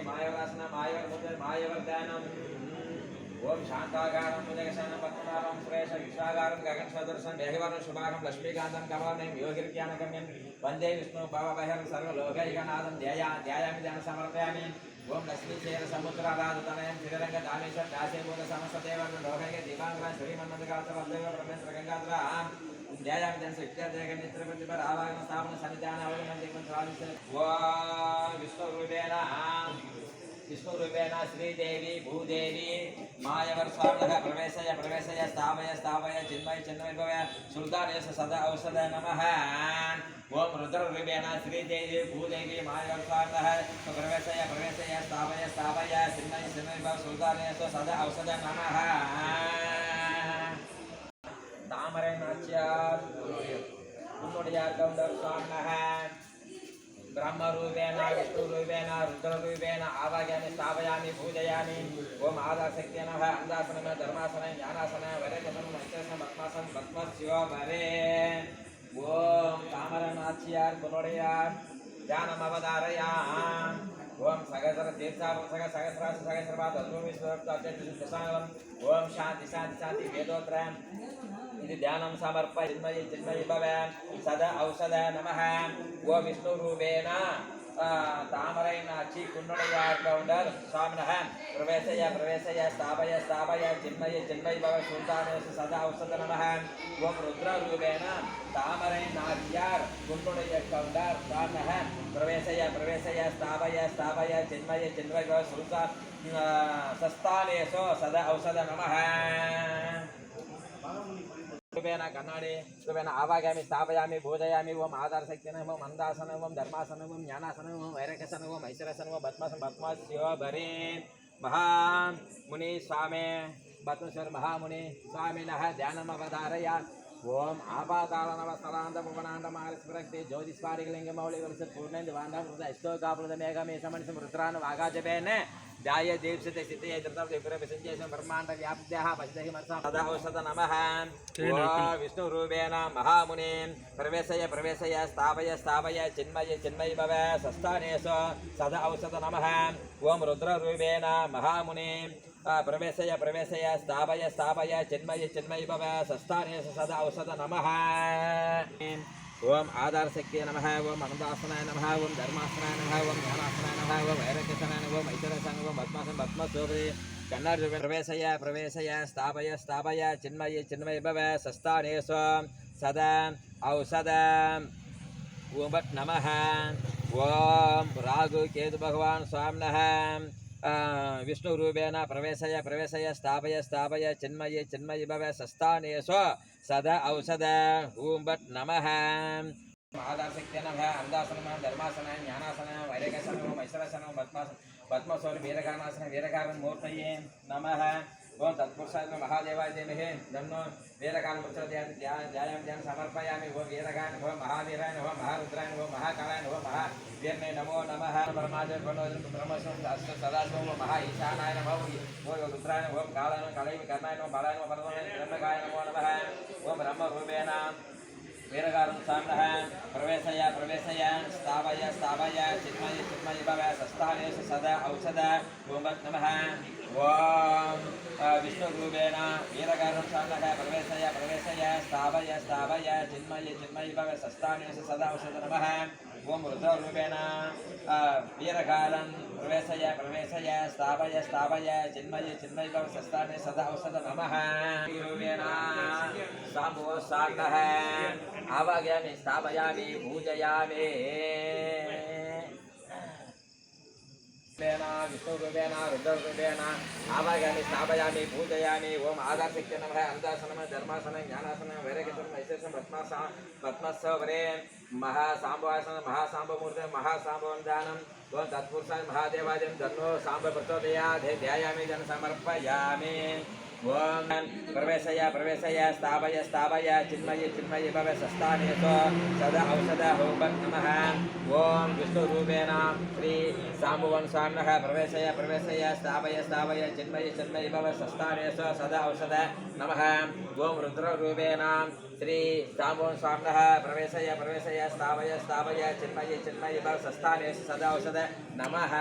मायवरासन मायवर्धनम् ओम शांताकारं मुजगशनं पद्मनाभं सुरेश विश्वाकारं गगनसदृशं देहवनं शुभागं लक्ष्मीकान्तं कमलं योगिर्ज्ञानगम्यं वन्दे विष्णु भवभयं सर्वलोकैकनाथं ध्यायामि ध्यानसमर्पयामि ओम लक्ष्मीशेर समुद्राराधतनयं श्रीरङ्गदामेश्वर दासेभूत समस्तदेवं लोकैक दीपाङ्करां श्रीमन्मन्दकालसवल्लभ ब्रह्मेश्वर गंगाधरा ध्यायामि ध्यानसविद्याजगन्नित्रप्रतिभर आवागम स्थापन सन्निधान अवगमन्दिकं विष्णुरूपेण श्रीदेवी भूदेवी मायवर्षाणः प्रवेशय स्थापय चिन्मय भवय सुल्तानेश सदा औषध नमः ओम रुद्ररूपेण श्रीदेवी भूदेवी मायवर्षाणः प्रवेशय स्थापय चिन्मय भव सुल्तानेश सदा औषध नमः तामरे नाच्यार कुन्नुडियार गौंडर्षाणः ब्रह्मरूपेण विष्णुरूपेण रुद्ररूपेण आवाहयामि स्थापयामि पूजयामि ओम आधारशक्ति नमः अंधासन धर्मासन ज्ञानासन वैराग्यासन मैत्रासन पद्मासन पद्मशिवरे ओम कामरनाच्यार कुनोडयार ध्यानमवधारयाम ओम सहस्र सहस्रपाद अद्भुतविश्वम् ओम शांति वेदोत्रयम् इति ध्यानं समर्पय चिन्मयी भव सदा औषध नमः ओ विष्णुरूपेण तामरैनाची कुन्नुडियार गौंडर स्वामिनः प्रवेशय स्थापय चिन्मयी भव सुल्तानेश सदा औषध नमः ओम रुद्ररूपेण तामरैनाच्यार कुन्नुडियार गौंडर स्वामिनः प्रवेशय स्थापय चिन्मयी भव सुल्तान सस्तानेश सदा औषध नमः रूपेण कन्नाडे रूपेण आवाहयामि स्थापयामि पूजयामि ओम आधारशक्तिन ओम मंदासन ओम धर्मासन ओम ज्ञानासन ओम वैराग्यासन ओम ऐश्वर्यासन ओम पद्मशिवरे महामुनि स्वामी बत्मेश्वर महामुनि स्वामिनः ध्यानमवधारया ओम आपातालनवस्थलान्त भुवनान्त मानसप्रक्ति ज्योतिस्वारिकलिंग मौलि वर्षत् पूर्णेन्दु वान्दामृत अष्टोकाप्लुत मेघमेशमनिषं रुद्रान् वागाजपेन ध्याय दीप्सित स्थितिये धृतं विप्रविसञ्जेशं ब्रह्माण्ड व्याप्त्याः पश्यहि मनसा सदा औषध नमः विष्णुरूपेण महामुने प्रवेशय स्थापय चिन्मयी भव सस्तानेश सदा औषध नमः ओम रुद्ररूपेण महामुने प्रवेशय स्थापय चिन्मयी भव सस्तानेश सदा औषध नमः ओम आधारशक्ति नमः ओम अनंतासनाय नमः ओम धर्मासनाय नमः ओम ज्ञानासनाय नमः ओम वैराग्यासनाय नमः ओम ऐश्वर्यासनाय ओम पद्मासने कन्नड प्रवेशय स्थापय चिन्मयी भव सस्तानेश सदा औषध ओम नमः ओम राहु केतु भगवान स्वामिनः विष्णुरूपेण प्रवेशय स्थापय चिन्मयी भव सस्तानेश सदा औषध ओम नमः आधारशक्ति नमः अंधासन धर्मासन ज्ञानासन वैराग्यासन ओम ऐश्वर्यासन ओम पद्मशौर वीरकारण मूर्तये नमः ओम तत्पुरुषाय महादेवाय धीमहि तन्नो वीरकारण ध्यायामि ध्यान समर्पयामि ओम वीरकाय ओम महावीराय ओम महारुद्राय ओम महाकालाय ओम महावीरने नमो नमः परमात्मने ब्रह्मस्वं सदाशिव ओम महा ईशानाय नमः ओम रुद्राय ओम कालाय कर्णाय ओम बालाय ओम परमाय ब्रह्मकाय नमो नमः ओम ब्रह्मरूपेण वीरकारण स्वामिनः प्रवेशय स्थापय चिन्मयी भव सस्तानेश सदा औषध ओम नमः ओम विष्णुरूपेण वीरकारण स्वामिनः प्रवेशय स्थापय चिन्मयी भव सस्तानेश सदा औषध नमः ओम रुद्ररूपेण वीरकारण प्रवेशय स्थापय चिन्मयी भव सस्तानेश सदा औषध नमः रूपेण शाम्भो शान्तः आवाहयामि स्थापयामि पूजयामि विष्णुरूपेण रुद्ररूपेण आवाहयामि स्थापयामि पूजयामि ओम आधारशक्ति नमः अंधासन धर्मासन ज्ञानासन वैराग्यासन ऐश्वर्यासन पद्मशौरे महासाम्बवासन महासाम्बमूर्ते महासाम्बवन्दानं ओम तत्पुरुषाय महादेवाय धन्नो साम्ब प्रचोदयात् ध्यायामि जन समर्पयामि ओम प्रवेशय स्थापय चिन्मयी भव सस्तानेश सदा औषध ओम नमः ओम विष्णुरूपेण श्री साम्बुवन स्वामिनः प्रवेशय स्थापय चिन्मयी भव सस्तानेश सदा औषध नमः ओम रुद्ररूपेण श्री साम्बुवन स्वामिनः प्रवेशय स्थापय चिन्मयी भव सस्तानेश सदा औषध नमः।